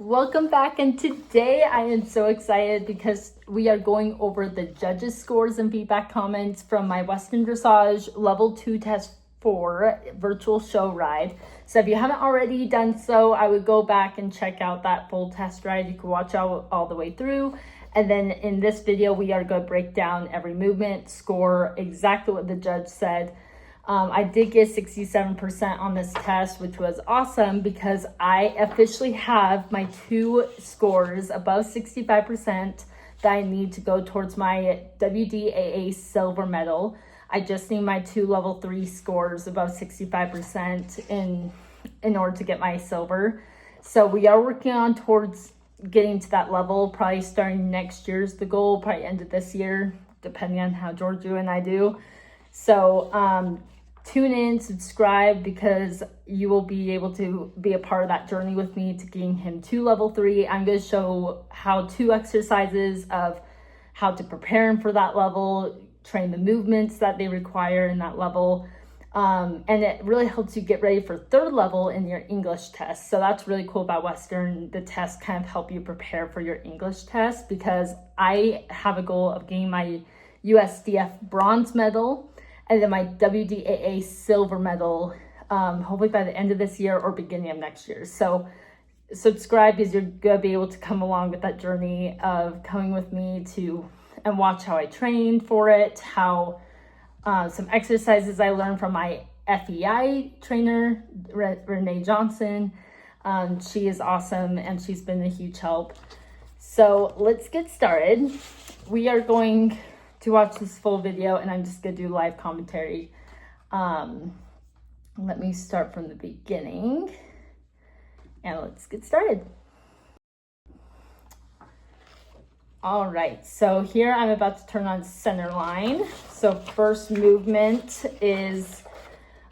Welcome back, and today I am so excited because we are going over the judges' scores and feedback comments from my Western Dressage Level 2 Test 4 virtual show ride. So if you haven't already done so, I would go back and check out that full test ride. You can watch all the way through. And then in this video, we are going to break down every movement, score exactly what the judge said. I did get 67% on this test, which was awesome because I officially have my 2 scores above 65% that I need to go towards my WDAA silver medal. I just need my 2 level 3 scores above 65% in order to get my silver. So we are working on towards getting to that level, probably starting next year's the goal, probably end of this year, depending on how Giorgio and I do. So tune in, subscribe, because you will be able to be a part of that journey with me to getting him to level 3. I'm going to show how 2 exercises of how to prepare him for that level, train the movements that they require in that level. And it really helps you get ready for 3rd level in your English test. So that's really cool about Western. The tests kind of help you prepare for your English test, because I have a goal of getting my USDF bronze medal and then my WDAA silver medal, hopefully by the end of this year or beginning of next year. So subscribe, because you're going to be able to come along with that journey of coming with me and watch how I trained for it, how some exercises I learned from my FEI trainer, Renee Johnson. She is awesome, and she's been a huge help. So let's get started. We are going to watch this full video, and I'm just gonna do live commentary. Let me start from the beginning, and let's get started. All right, so here I'm about to turn on center line. So first movement is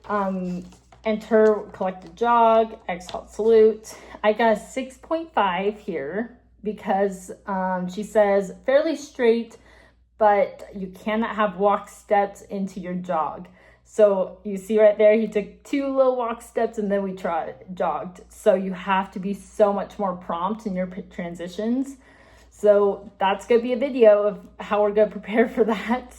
enter collected jog, exhale salute. I got a 6.5 here because she says fairly straight, but you cannot have walk steps into your jog. So you see right there, he took 2 little walk steps and then we jogged. So you have to be so much more prompt in your transitions. So that's gonna be a video of how we're gonna prepare for that.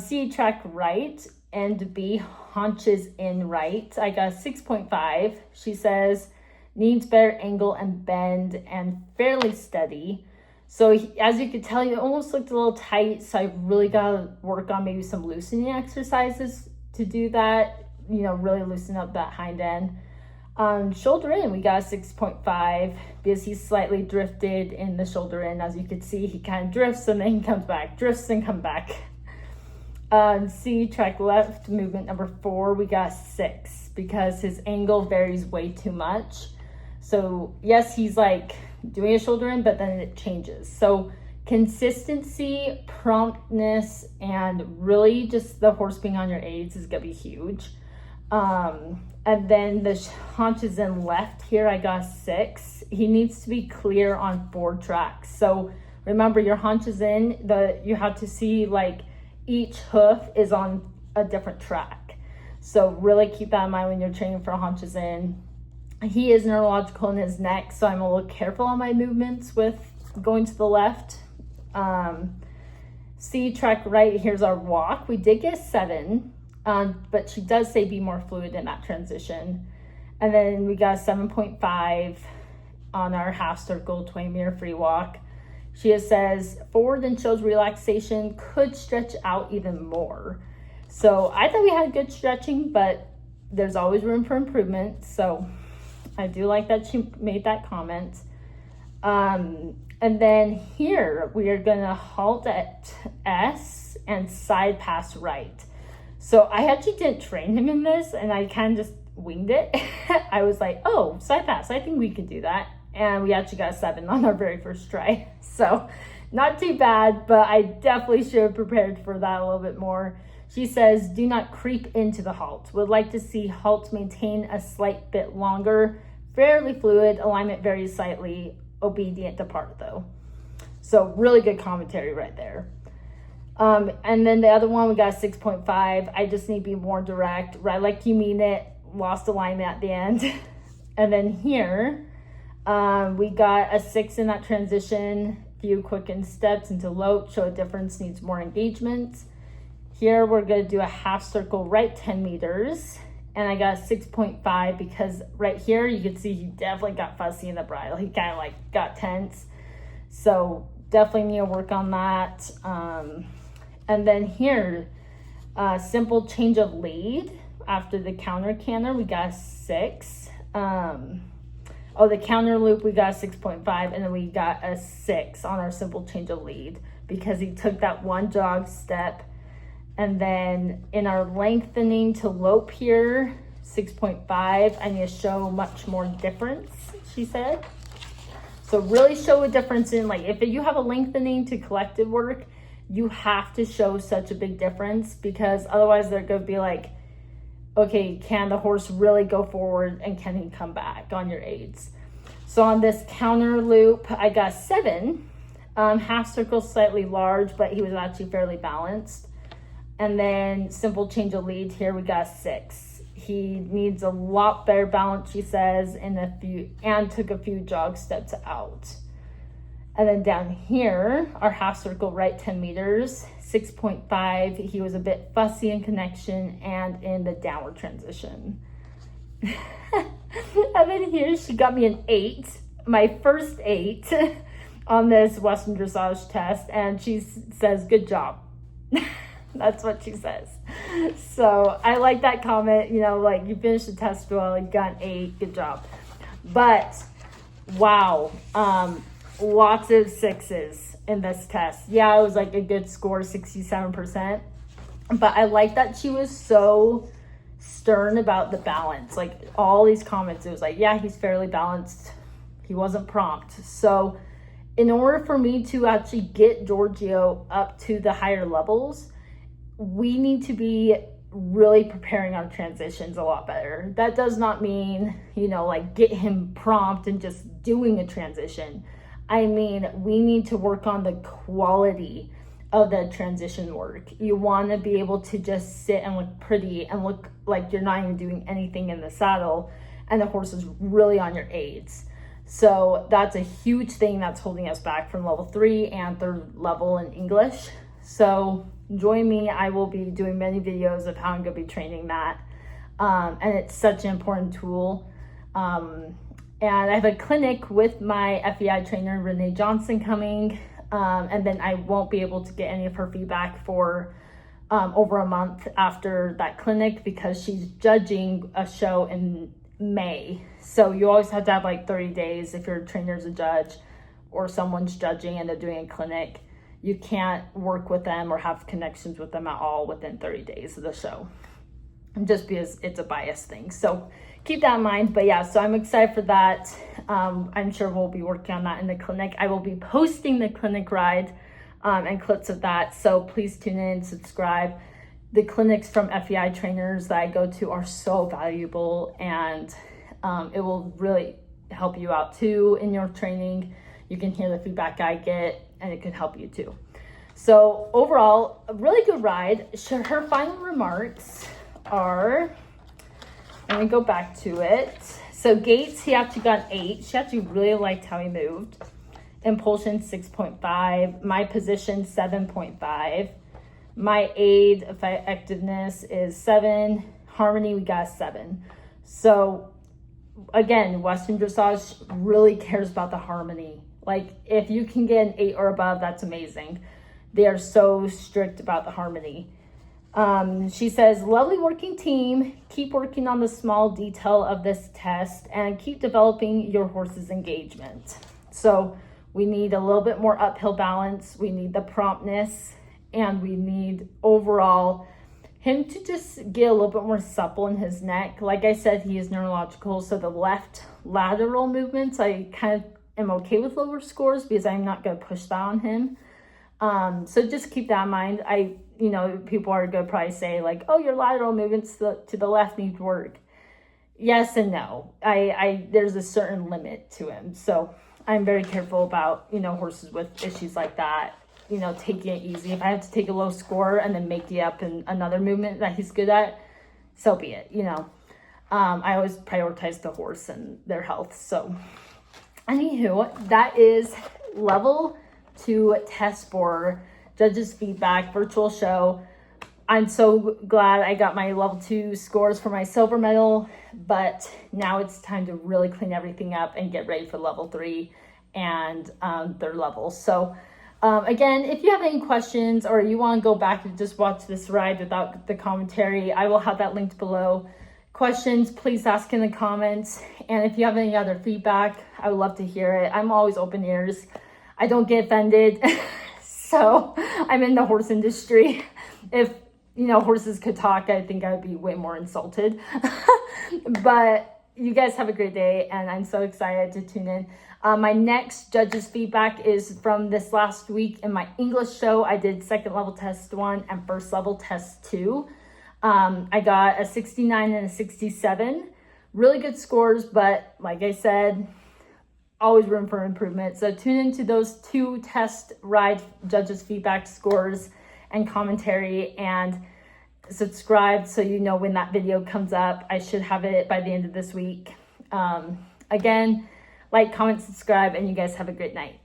C, track right, and B, haunches in right. I got a 6.5. She says, needs better angle and bend and fairly steady. So as you could tell, it almost looked a little tight. So I really got to work on maybe some loosening exercises to do that, really loosen up that hind end. Shoulder in, we got a 6.5 because he's slightly drifted in the shoulder in. As you could see, he kind of drifts and then he comes back, drifts and come back. C, track left, movement number 4, we got 6 because his angle varies way too much. So yes, he's like doing a shoulder in, but then it changes. So consistency, promptness, and really just the horse being on your aids is gonna be huge. And then the haunches in left here, I got 6. He needs to be clear on 4 tracks. So remember, your haunches in, you have to see like each hoof is on a different track. So really keep that in mind when you're training for haunches in. He is neurological in his neck, so I'm a little careful on my movements with going to the left. C, track right, here's our walk. We did get 7, but she does say be more fluid in that transition. And then we got a 7.5 on our half circle 20-meter free walk. She says forward and shows relaxation, could stretch out even more. So I thought we had good stretching, but there's always room for improvement. So I do like that she made that comment. And then here we are gonna halt at S and side pass right. So I actually didn't train him in this, and I kind of just winged it. I was like, oh, side pass, I think we could do that. And we actually got a 7 on our very first try. So not too bad, but I definitely should have prepared for that a little bit more. She says, do not creep into the halt. Would like to see halt maintain a slight bit longer, fairly fluid, alignment varies slightly, obedient to part though. So really good commentary right there. And then the other one, we got a 6.5. I just need to be more direct, right like you mean it, lost alignment at the end. And then here, We got a 6 in that transition. Few quickened steps into lope, show a difference, needs more engagement. Here we're going to do a half circle right 10 meters. And I got a 6.5 because right here you can see he definitely got fussy in the bridle. He kind of like got tense. So definitely need to work on that. And then here, simple change of lead after the counter canter, we got a 6. The counter loop, we got a 6.5, and then we got a 6 on our simple change of lead because he took that one jog step. And then in our lengthening to lope here, 6.5, I need to show much more difference, she said. So really show a difference in, like, if you have a lengthening to collective work, you have to show such a big difference because otherwise they're going to be like, okay, can the horse really go forward and can he come back on your aids? So on this counter loop, I got 7. Half circle slightly large, but he was actually fairly balanced. And then simple change of lead here, we got 6. He needs a lot better balance, she says, and took a few jog steps out. And then down here, our half circle right 10 meters, 6.5. He was a bit fussy in connection and in the downward transition. And then here she got me an 8, my first 8 on this Western Dressage test. And she says, good job. That's what she says. So I like that comment, you know, like you finished the test well, you got an 8, good job. But wow, lots of 6s in this test. Yeah, it was like a good score, 67%. But I like that she was so stern about the balance. Like all these comments, it was like, yeah, he's fairly balanced. He wasn't prompt. So in order for me to actually get Giorgio up to the higher levels, we need to be really preparing our transitions a lot better. That does not mean, you know, like get him prompt and just doing a transition. I mean, we need to work on the quality of the transition work. You want to be able to just sit and look pretty and look like you're not even doing anything in the saddle and the horse is really on your aids. So that's a huge thing that's holding us back from level 3 and 3rd level in English. So join me. I will be doing many videos of how I'm going to be training that. And it's such an important tool. And I have a clinic with my FEI trainer, Renee Johnson, coming. And then I won't be able to get any of her feedback for over a month after that clinic because she's judging a show in May. So you always have to have like 30 days if your trainer's a judge or someone's judging and they're doing a clinic. You can't work with them or have connections with them at all within 30 days of the show, just because it's a bias thing. So keep that in mind. But yeah, so I'm excited for that. I'm sure we'll be working on that in the clinic. I will be posting the clinic ride and clips of that. So please tune in, subscribe. The clinics from FEI trainers that I go to are so valuable, and it will really help you out too in your training. You can hear the feedback I get, and it could help you too. So overall, a really good ride. Her final remarks are, let me go back to it. So Gates, he actually got an 8. She actually really liked how he moved. Impulsion, 6.5. My position, 7.5. My aid effectiveness is 7. Harmony, we got a 7. So again, Western Dressage really cares about the harmony. Like if you can get an 8 or above, that's amazing. They are so strict about the harmony. She says, lovely working team. Keep working on the small detail of this test and keep developing your horse's engagement. So we need a little bit more uphill balance. We need the promptness, and we need overall him to just get a little bit more supple in his neck. Like I said, he is neurological. So the left lateral movements, I kind of am okay with lower scores because I'm not going to push that on him. So just keep that in mind. People are going to probably say like, oh, your lateral movements to the left need work. Yes and no. There's a certain limit to him. So I'm very careful about, horses with issues like that, taking it easy. If I have to take a low score and then make it up in another movement that he's good at, so be it, I always prioritize the horse and their health. So Anywho, that is level 2 test 4 judges feedback virtual show. I'm so glad I got my level 2 scores for my silver medal, but now it's time to really clean everything up and get ready for level 3 and third level. So again, if you have any questions or you want to go back and just watch this ride without the commentary, I will have that linked below. Questions, please ask in the comments. And if you have any other feedback, I would love to hear it. I'm always open ears. I don't get offended. So I'm in the horse industry. If, you know, horses could talk, I think I would be way more insulted. But you guys have a great day, and I'm so excited to tune in. My next judges feedback is from this last week in my English show. I did second level test 1 and first level test 2. I got a 69 and a 67. Really good scores, but like I said, always room for improvement. So tune into those 2 test ride judges feedback scores and commentary, and subscribe so you know when that video comes up. I should have it by the end of this week. Again, like, comment, subscribe, and you guys have a great night.